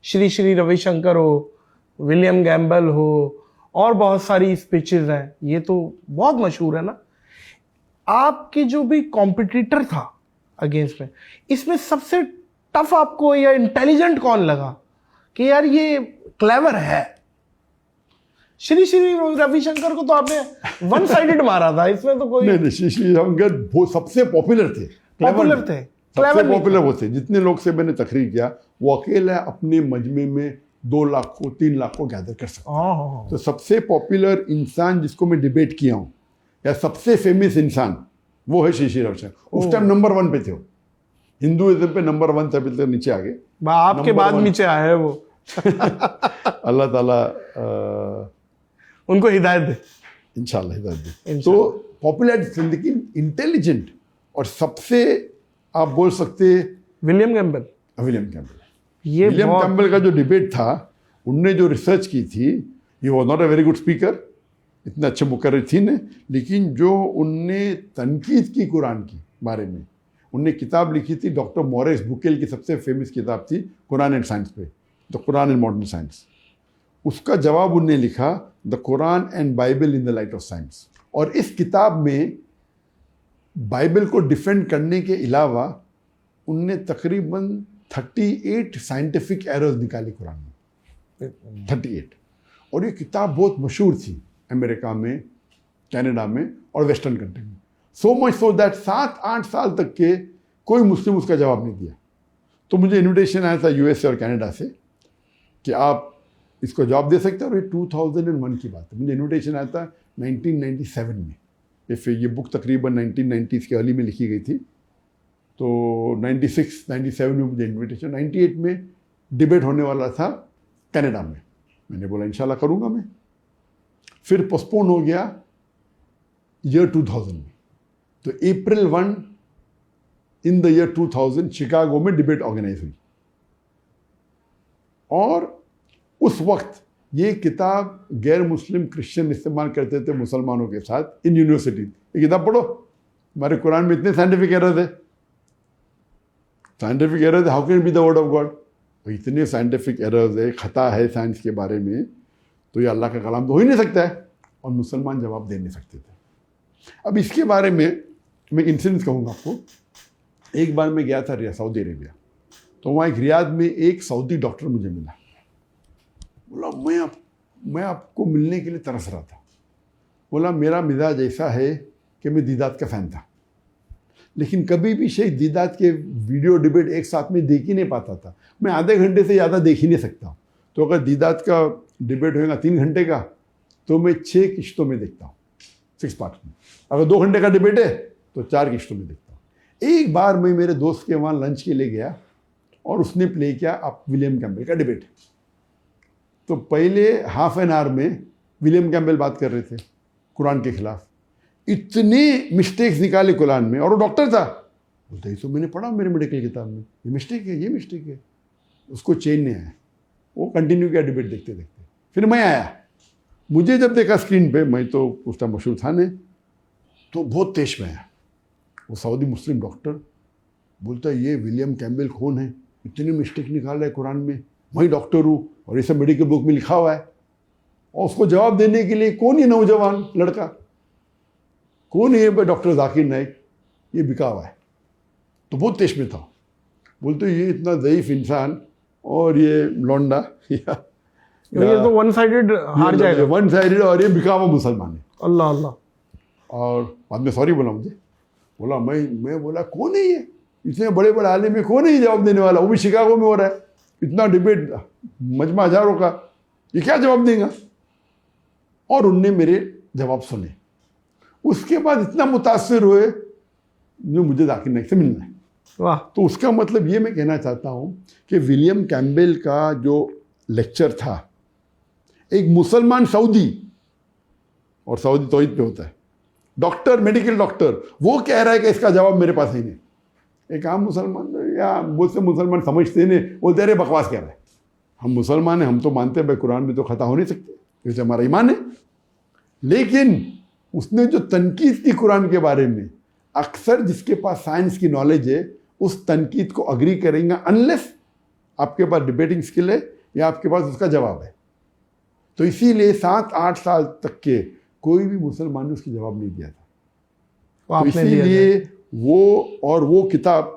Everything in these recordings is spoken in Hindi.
श्री श्री रविशंकर हो, विलियम गैम्बल हो, और बहुत सारी स्पीचेस हैं, ये तो बहुत मशहूर है ना। आपके जो भी कॉम्पिटिटर था अगेंस्ट में, इसमें सबसे टफ आपको या इंटेलिजेंट कौन लगा कि यार ये क्लेवर है? श्री श्री रविशंकर को तो आपने वन साइडेड मारा था, इसमें तो कोई नहीं, श्री श्री रविशंकर वो सबसे पॉपुलर थे, सबसे पॉपुलर वो थे। जितने लोग से मैंने तकरीर किया, वो अकेला अपने मजमे में 2 लाख को 3 लाख को गैदर कर सकता। तो सबसे पॉपुलर इंसान जिसको मैं डिबेट किया हूँ या सबसे फेमस इंसान, वो है श्री श्री रविशंकर। उस टाइम नंबर 1 पे थे वो, हिंदुइज्म पे नंबर 1 थे, अभी तक नीचे आ गए, आपके बाद नीचे आए हैं वो। अल्लाह ताला उनको हिदायत दे, इंशाल्लाह हिदायत दे। तो पॉपुलर, लेकिन इंटेलिजेंट और सबसे आप बोल सकते विलियम कैम्पबेल। विलियम कैम्पबेल का जो डिबेट था, उनने जो रिसर्च की थी, he was not a very good speaker, इतने अच्छे मुकर्रिर थी ने, लेकिन जो उनने तनकीद की कुरान की बारे में, उनने किताब लिखी थी, डॉक्टर मॉरिस बुकेल की सबसे फेमस किताब थी कुरान एंड साइंस पे, the Quran and modern science. उसका जवाब उनने लिखा, the Quran and Bible in the light of science. और इस किताब में बाइबल को डिफेंड करने के अलावा उनने तकरीबन 38 साइंटिफिक एरर्स निकाली कुरान में, 38। और ये किताब बहुत मशहूर थी अमेरिका में, कनाडा में और वेस्टर्न कंट्री में। सो मच सो दैट 7-8 साल तक के कोई मुस्लिम उसका जवाब नहीं दिया। तो मुझे इन्विटेशन आया था यूएसए और कनाडा से कि आप इसको जवाब दे सकते हैं। और ये 2001 की बात है, मुझे इन्विटेशन आया था 1997 में। ये बुक तकरीबन 1990s के अर्ली में लिखी गई थी, तो 96-97 में मुझे इन्विटेशन, 98 में डिबेट होने वाला था कनाडा में। मैंने बोला इंशाल्लाह करूँगा मैं। फिर पोस्टपोन हो गया ईयर 2000 में। तो अप्रैल 1 इन द ईयर 2000 शिकागो में डिबेट ऑर्गेनाइज हुई। और उस वक्त ये किताब गैर मुस्लिम क्रिश्चियन इस्तेमाल करते थे मुसलमानों के साथ इन यूनिवर्सिटी। ये किताब पढ़ो, हमारे कुरान में इतने साइंटिफिक एरर्स है, scientific errors, how can be the word of God. इतने साइंटिफिक एरर्स है, खता है साइंस के बारे में, तो ये अल्लाह का कलाम तो हो ही नहीं सकता है। और मुसलमान जवाब दे नहीं सकते थे। अब इसके बारे में मैं इंसिडेंस कहूँगा आपको। एक बार मैं गया था सऊदी अरेबिया, तो वहाँ एक रियाद में एक सऊदी डॉक्टर मुझे मिला। बोला मैं आपको मिलने के लिए तरस रहा था। बोला मेरा मिजाज ऐसा है कि मैं दीदात का फ़ैन था, लेकिन कभी भी शेख दीदात के वीडियो डिबेट एक साथ में देख ही नहीं पाता था। मैं आधे घंटे से ज़्यादा देख ही नहीं सकता। तो अगर दीदात का डिबेट होगा 3 घंटे का, तो मैं 6 किश्तों में देखता हूँ, 6 पार्ट में। अगर 2 घंटे का डिबेट है तो 4 किश्तों में देखता हूँ। एक बार मैं मेरे दोस्त के वहाँ लंच के लिए गया और उसने प्ले किया आप विलियम कैम्पबेल का डिबेट। तो पहले हाफ एन आवर में विलियम कैम्पबेल बात कर रहे थे कुरान के खिलाफ, इतने मिस्टेक्स निकाले कुरान में, और वो डॉक्टर था। बोलते ये तो मैंने पढ़ा मेरे मेडिकल किताब में, ये मिस्टेक है, ये मिस्टेक है। उसको चेन नहीं आया, वो कंटिन्यू किया डिबेट देखते देखते। फिर मैं आया, मुझे जब देखा स्क्रीन पे, मैं तो उस टाइम मशहूर था नहीं, तो बहुत तेज में आया। वो सऊदी मुस्लिम डॉक्टर बोलता है ये विलियम कैम्पबेल कौन है, इतनी मिस्टेक निकाल रहा है कुरान में, मैं डॉक्टर हूँ और ये सब मेडिकल बुक में लिखा हुआ है। और उसको जवाब देने के लिए कौन ये नौजवान लड़का, कौन है ये डॉक्टर जाकिर नाइक, ये बिका हुआ है। तो बहुत तेज में था। बोलते ये इतना ज़ईफ इंसान और ये लौंडा ये तो वन साइडेड हार जाएगा, वन साइडेड, और ये बिका हुआ मुसलमान है। अल्लाह अल्लाह। और बाद में सॉरी बोला मुझे। बोला मैं बोला कौन है ये, इतने बड़े बड़े आलिम में कौन है ये जवाब देने वाला, वो भी शिकागो में हो रहा है, इतना डिबेट मजमा हजारों का, ये क्या जवाब देगा। और उनने मेरे जवाब सुने। उसके बाद इतना मुतासिर हुए जो मुझे जाकिर नाइक से मिलना है। वाह। तो उसका मतलब ये मैं कहना चाहता हूँ कि विलियम कैम्पबेल का जो लेक्चर था, एक मुसलमान सऊदी, और सऊदी तौहीद पे होता है, डॉक्टर, मेडिकल डॉक्टर, वो कह रहा है कि इसका जवाब मेरे पास ही नहीं। एक आम मुसलमान या बहुत से मुसलमान समझते नहीं, बोलते अरे बकवास कह रहा है, हम मुसलमान हैं, हम तो मानते हैं भाई कुरान में तो खता हो नहीं सकते, जैसे हमारा ईमान है। लेकिन उसने जो तनकीद की कुरान के बारे में, अक्सर जिसके पास साइंस की नॉलेज है उस तनकीद को अग्री करेंगे, अनलेस आपके पास डिबेटिंग स्किल है या आपके पास उसका जवाब है। तो इसीलिए 7-8 साल तक के कोई भी मुसलमान ने उसकी जवाब नहीं दिया था। वो तो आपने दिया इसीलिए वो किताब,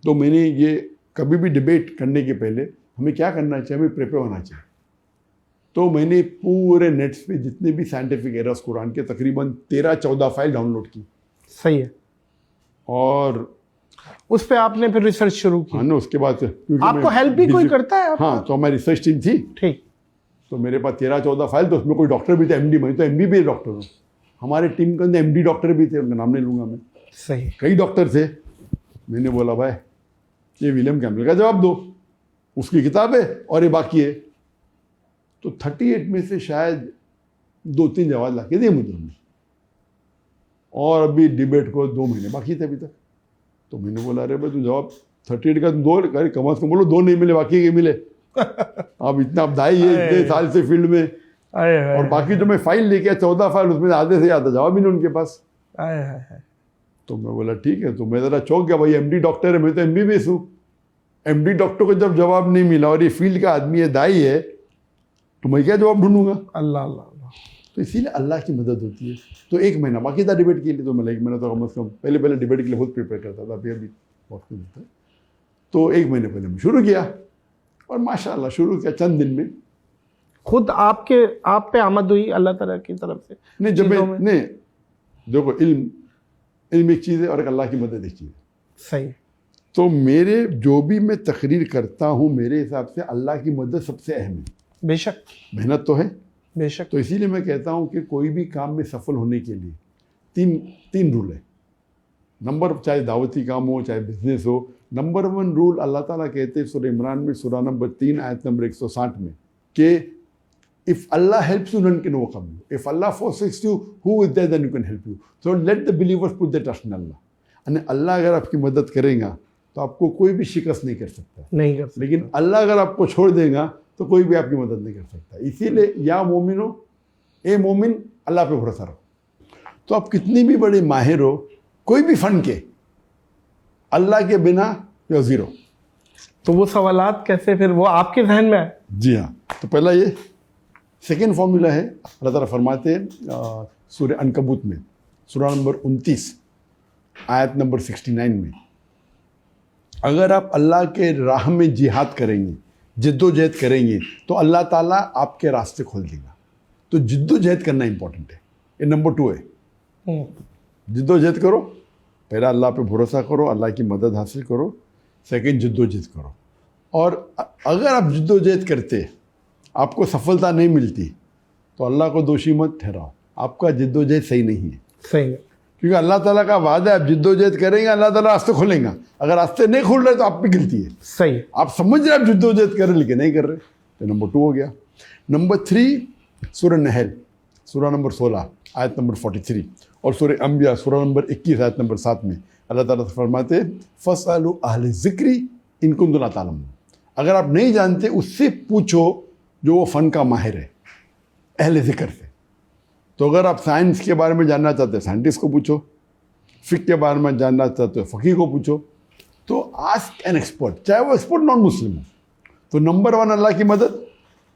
तो मैंने ये कभी भी डिबेट करने के पहले हमें क्या करना चाहिए, हमें प्रिपेयर होना चाहिए। तो मैंने पूरे नेट्स पे जितने भी साइंटिफिक एरर्स कुरान के तकरीबन 13-14 फाइल डाउनलोड की। सही है। और उस पे आपने फिर रिसर्च शुरू की। हाँ ना, उसके बाद क्योंकि आपको मैं हेल्प भी कोई busy- करता है आपका? हाँ, तो हमारी रिसर्च टीम थी, ठीक। तो मेरे पास 13-14 फाइल, तो उसमें कोई डॉक्टर भी थे, एमडी, मैं तो एमबीबीएस डॉक्टर हूँ। हमारे टीम के अंदर एमडी डॉक्टर भी थे, उनका नाम नहीं लूंगा मैं, सही। कई डॉक्टर थे। मैंने बोला भाई ये विलियम कैम्पबेल का जवाब दो, उसकी किताब है और ये बाकी है। तो 38 में से शायद 2-3 जवाब ला के दिए मुझे उन्होंने, और अभी डिबेट को 2 महीने बाकी थे अभी तक। तो मैंने बोला अरे भाई तू जवाब 38 का 2, अरे कम से कम बोलो 2 नहीं मिले, बाकी के मिले। अब इतना दाई है इतने साल से फील्ड में, और बाकी जो मैं फाइल लेके 14 फाइल, उसमें आधे से ज़्यादा जवाब ही नहीं उनके पास। तो मैं बोला ठीक है। तो मैं ज़रा चौंक गया, भाई एमडी डॉक्टर है, मैं तो एमबीबीएस हूँ। एमडी डॉक्टर को जब जवाब नहीं मिला और ये फील्ड का आदमी है, दाई है, तो मैं क्या जवाब ढूंढूंगा। अल्लाह अल्लाह। तो इसीलिए अल्लाह की मदद होती है। तो 1 महीना बाकी था डिबेट के लिए, तो मैं 1 महीना तो कम से कम पहले डिबेट के लिए खुद प्रिपेयर करता था, अभी बहुत कुछ होता है। तो 1 महीने पहले मैं शुरू किया, और माशाल्लाह शुरू किया, चंद दिन में खुद आप पे आमद हुई अल्लाह ताला की तरफ से? नहीं, जब मैं नहीं, देखो इल्म एक चीज़ है और एक अल्लाह की मदद एक चीज़ है। सही। तो मेरे जो भी मैं तकरीर करता हूँ, मेरे हिसाब से अल्लाह की मदद सबसे अहम है। बेशक। मेहनत तो है, बेशक। तो इसीलिए मैं कहता हूँ कि कोई भी काम में सफल होने के लिए तीन रूल है। नंबर, चाहे दावती काम हो चाहे बिजनेस हो, नंबर 1 रूल अल्लाह ताला कहते हैं सूरह इमरान में, सूरह नंबर 3 आयत नंबर 160 में, कि if Allah helps you none can overcome you, if Allah forsakes you who is there then you can help you, so let the believers put their trust in Allah। यानी अल्लाह अगर आपकी मदद करेगा तो आपको कोई भी शिकस्त नहीं कर सकता, नहीं कर सकता। लेकिन अल्लाह अगर आपको छोड़ देगा तो कोई भी आपकी मदद नहीं कर सकता। इसीलिए या मोमिनो, ए मोमिन, अल्लाह पे भरोसा रखो। तो आप कितनी भी बड़े माहिर हो, कोई भी फन के, अल्लाह के बिना या ज़ीरो। तो वो सवालात कैसे फिर वो आपके जहन में है? जी हाँ। तो पहला ये सेकेंड फॉर्मूला है, अल्लाह ताला फरमाते हैं सूरह अनकबूत में, सूरह नंबर 29 आयत नंबर 69 में, अगर आप अल्लाह के राह में जिहाद करेंगे, जिद्दोजहद करेंगे, तो अल्लाह ताला आपके रास्ते खोल देगा। तो जिद्दोजहद करना इंपॉर्टेंट है, ये नंबर 2 है। जिद्दोजहद करो, पहला अल्लाह पे भरोसा करो, अल्लाह की मदद हासिल करो, सेकंड जिद्दोजहद करो। और अगर आप जिद्दोजहद करते आपको सफलता नहीं मिलती, तो अल्लाह को दोषी मत ठहराओ, आपका जिद्दोजहद सही नहीं है। सही है। क्योंकि अल्लाह ताला का वादा है, आप जिद्दोजहद करेंगे अल्लाह ताला रास्ते खोलेगा। अगर रास्ते नहीं खोल रहे तो आप भी गिलती है। सही। आप समझ रहे आप जिद्दोजहद कर रहे लेकिन नहीं कर रहे, तो नंबर 2 हो गया। नंबर 3 सूरह नहल, सूरह नंबर 16 आयत नंबर 43, और सूरह अंबिया सूरह नंबर 21 आयत नंबर 7 में अल्लाह ताला फरमाते हैं, फसअलू अहले ज़िक्री इन कुंतुम ला तालमून। अगर आप नहीं जानते उससे पूछो जो वो फ़न का माहिर है, अहले ज़िक्र से। तो अगर आप साइंस के बारे में जानना चाहते हैं साइंटिस्ट को पूछो, फ़िक़्ह के बारे में जानना चाहते हो फ़क़ीह को पूछो। तो आस्क एन एक्सपर्ट, चाहे वो एक्सपर्ट नॉन मुस्लिम हो। तो नंबर 1 अल्लाह की मदद,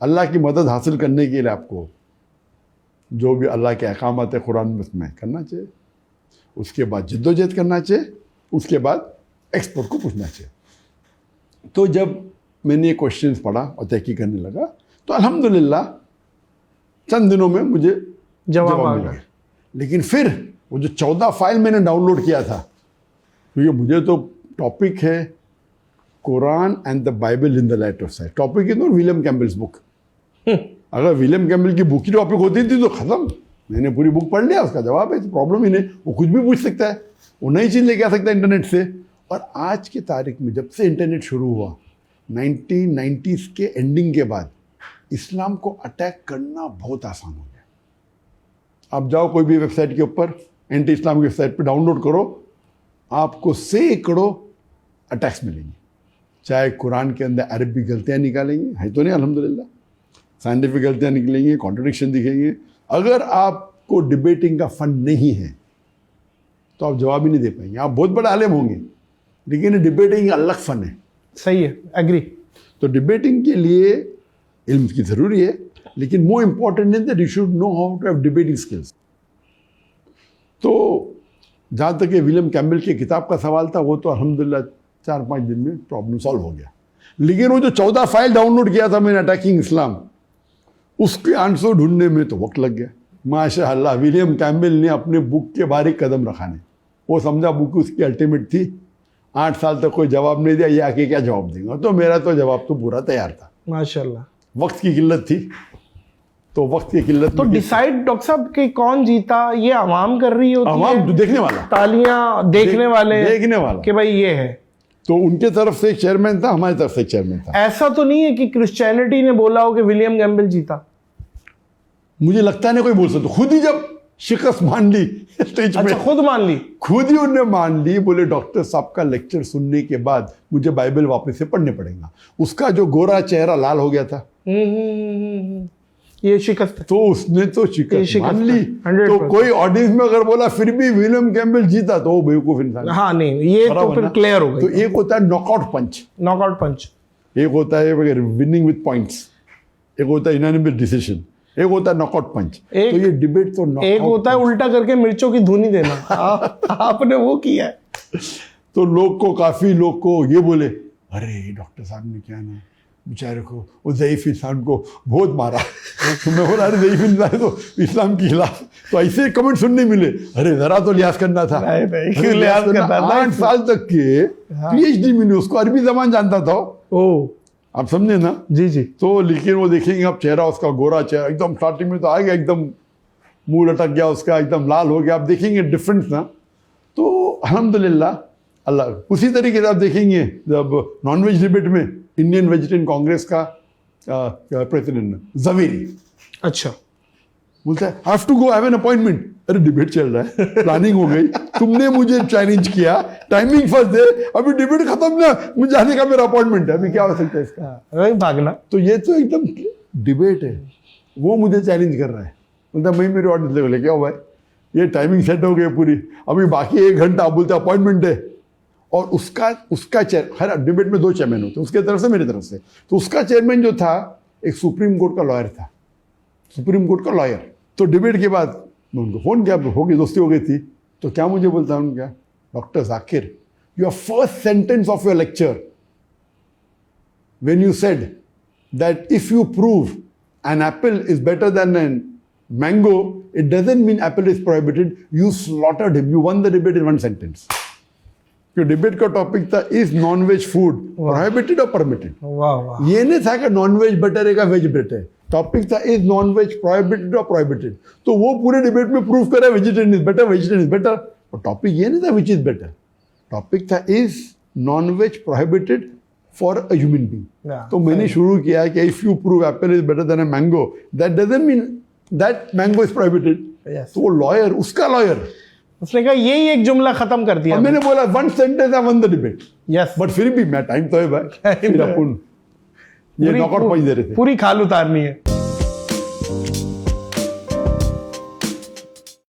अल्लाह की मदद हासिल करने के लिए आपको जो भी अल्लाह के अहकामात है कुरान में उसमें करना चाहिए, उसके बाद जिद्दोजहद करना चाहिए, उसके बाद एक्सपर्ट को पूछना चाहिए। तो जब मैंने ये क्वेश्चंस पढ़ा और तहकीक करने लगा, तो अल्हम्दुलिल्लाह चंद दिनों में मुझे जवाब आ मिल गया। गया। लेकिन फिर वो जो 14 फाइल मैंने डाउनलोड किया था, क्योंकि मुझे तो टॉपिक है Quran and the Bible in the light of science, topic is not William Campbell's book. अगर विलियम कैम्पबेल की बुक की टॉपिक होती थी तो खत्म, मैंने पूरी बुक पढ़ लिया, उसका जवाब है, तो प्रॉब्लम ही नहीं। वो कुछ भी पूछ सकता है, वो नई चीज़ लेके आ सकता है इंटरनेट से। और आज की तारीख में जब से इंटरनेट शुरू हुआ 1990s के एंडिंग के बाद, इस्लाम को अटैक करना बहुत आसान हो गया। आप जाओ कोई भी वेबसाइट के ऊपर, एंटी इस्लामिक वेबसाइट पे डाउनलोड करो, आपको सैकड़ों अटैक्स मिलेंगे। चाहे कुरान के अंदर अरबी गलतियाँ निकालेंगे, है तो नहीं अल्हम्दुलिल्लाह, साइंटिफिक गलतियाँ निकलेंगी, कॉन्ट्रडिक्शन दिखेंगे। अगर आपको डिबेटिंग का फन नहीं है तो आप जवाब ही नहीं दे पाएंगे। आप बहुत बड़े आलिम होंगे, लेकिन डिबेटिंग अलग फन है। सही है, एग्री। तो डिबेटिंग के लिए इल्म की जरूरी है, लेकिन more important is that you should know how to have debating skills. तो जहाँ तक ये विलियम कैम्बल की किताब का सवाल था, वो तो अल्हम्दुलिल्लाह 4-5 दिन में प्रॉब्लम सॉल्व हो गया। लेकिन वो जो 14 फाइल डाउनलोड किया था मैंने अटैकिंग इस्लाम, उसके आंसर ढूंढने में तो वक्त लग गया। माशाअल्लाह विलियम कैम्बल ने अपने बुक के बाहर एक कदम रखा नहीं, वो समझा बुक उसकी अल्टीमेट थी। 8 साल तक कोई जवाब नहीं दिया, ये आके क्या जवाब देंगे। तो मेरा तो जवाब तो पूरा तैयार था। माशाल्लाह। वक्त की किल्लत थी, तो वक्त की किल्लत तो में डिसाइड डॉक्टर साहब कि कौन जीता ये आवाम कर रही होती आवाम है, देखने वाला, तालियां देखने वाले देखने वाला कि भाई ये है। तो उनके तरफ से एक चेयरमैन था, हमारी तरफ से एक चेयरमैन था। ऐसा तो नहीं है कि क्रिश्चियनिटी ने बोला हो कि विलियम कैम्बल जीता? मुझे लगता नहीं कोई बोल सकता, खुद ही जब शिकस्त मान ली स्टेज पे, अच्छा, खुद मान ली? खुद ही उन्होंने मान ली। बोले डॉक्टर साहब का लेक्चर सुनने के बाद मुझे बाइबल वापस से पढ़ने पड़ेगा। उसका जो गोरा चेहरा लाल हो गया था, ये शिकस्त है। तो उसने तो ये शिकस्त शिकस्त मान ली। है, 100%। तो कोई ऑडियंस में अगर बोला फिर भी विलियम कैम्बल जीता, तो वो बेवकूफ इंसान है। हाँ नहीं, ये तो बराबर फिर ना? क्लियर हो तो गई। एक होता है नॉकआउट पंच, नॉकआउट पंच। एक होता है विनिंग विद पॉइंट्स, एक होता है यूनानिमस डिसीजन, एक होता है नॉकआउट पंच। तो ये डिबेट तो knockout एक होता है punch। उल्टा करके मिर्चों की धुनी देना। आपने वो किया है। तो काफी लोग को ये बोले, अरे डॉक्टर साहब ने क्या ना बेचारे को, वो ज़ईफ इंसान को बहुत मारा। तो मैं बोला, अरे ज़ईफ इंसान तो इस्लाम के खिलाफ। तो ऐसे कमेंट सुनने मिले, अरे जरा तो लिहाज करना था। नहीं, क्यों लिहाज करना था? 8 साल तक के PhD में उसको अरबी जबान जानता था। ओ, आप समझे ना? जी जी। तो लेकिन वो देखेंगे आप, चेहरा उसका गोरा चेहरा एकदम स्टार्टिंग में तो आ गया, एकदम मुंह लटक गया उसका, एकदम लाल हो गया। आप देखेंगे डिफरेंस ना। तो अल्हम्दुलिल्लाह अल्लाह। उसी तरीके से आप देखेंगे जब नॉनवेज डिबेट में इंडियन वेजिटेरियन कांग्रेस का प्रेसिडेंट जवेरी अच्छा, बोलता है have to go, have an appointment. अरे डिबेट चल रहा है, प्लानिंग हो गई, तुमने मुझे चैलेंज किया, टाइमिंग फर्स्ट दे, अभी डिबेट खत्म ना, मुझे जाने का मेरा अपॉइंटमेंट है, अभी क्या हो सकता है इसका? वही भागना। तो ये तो एकदम डिबेट है। वो मुझे चैलेंज कर रहा है, बोलता मैं मेरे ऑडियंस लेवल क्या हुआ है, ये टाइमिंग सेट हो गई पूरी, अभी बाकी 1 घंटा, आप बोलते अपॉइंटमेंट है। और उसका चेयर, हर डिबेट में 2 चेयरमैन होते हैं, उसके तरफ से मेरी तरफ से। तो उसका चेयरमैन जो था एक सुप्रीम कोर्ट का लॉयर था, सुप्रीम कोर्ट का लॉयर। तो डिबेट के बाद मैं उनको फ़ोन किया, हो गई, दोस्ती हो गई थी। तो क्या मुझे बोलता है उनका, doctor Zakir, your first sentence of your lecture when you said that if you prove an apple is better than a mango, it doesn't mean apple is prohibited. You slaughtered him. You won the debate in 1 sentence. your debate का टॉपिक था, is non veg food prohibited और परमिटेड। वाह वाह। ये नहीं था कि नॉन वेज बेटर है का वेज बेटर है। टॉपिक था इज नॉन वेज प्रोहिबिटेड और प्रोहिबिटेड। तो वो पूरे डिबेट में प्रूव करा vegetarian is better, vegetarian is better. और टॉपिक ये नहीं था विच इज बेटर, टॉपिक था is non veg prohibited for a human being. तो मैंने शुरू किया कि if you prove apple is better than a mango, that doesn't mean that mango is prohibited. तो वो लॉयर, उसका लॉयर, उसने कहा यही एक जुमला खत्म कर दिया। और मैंने बोला 1 sentence I one the debate. Yes, but फिर भी मैं टाइम तो है भाई, फिर अपन ये नॉकआउट पॉइंट दे रहे थे। पूरी खाल उतारनी है।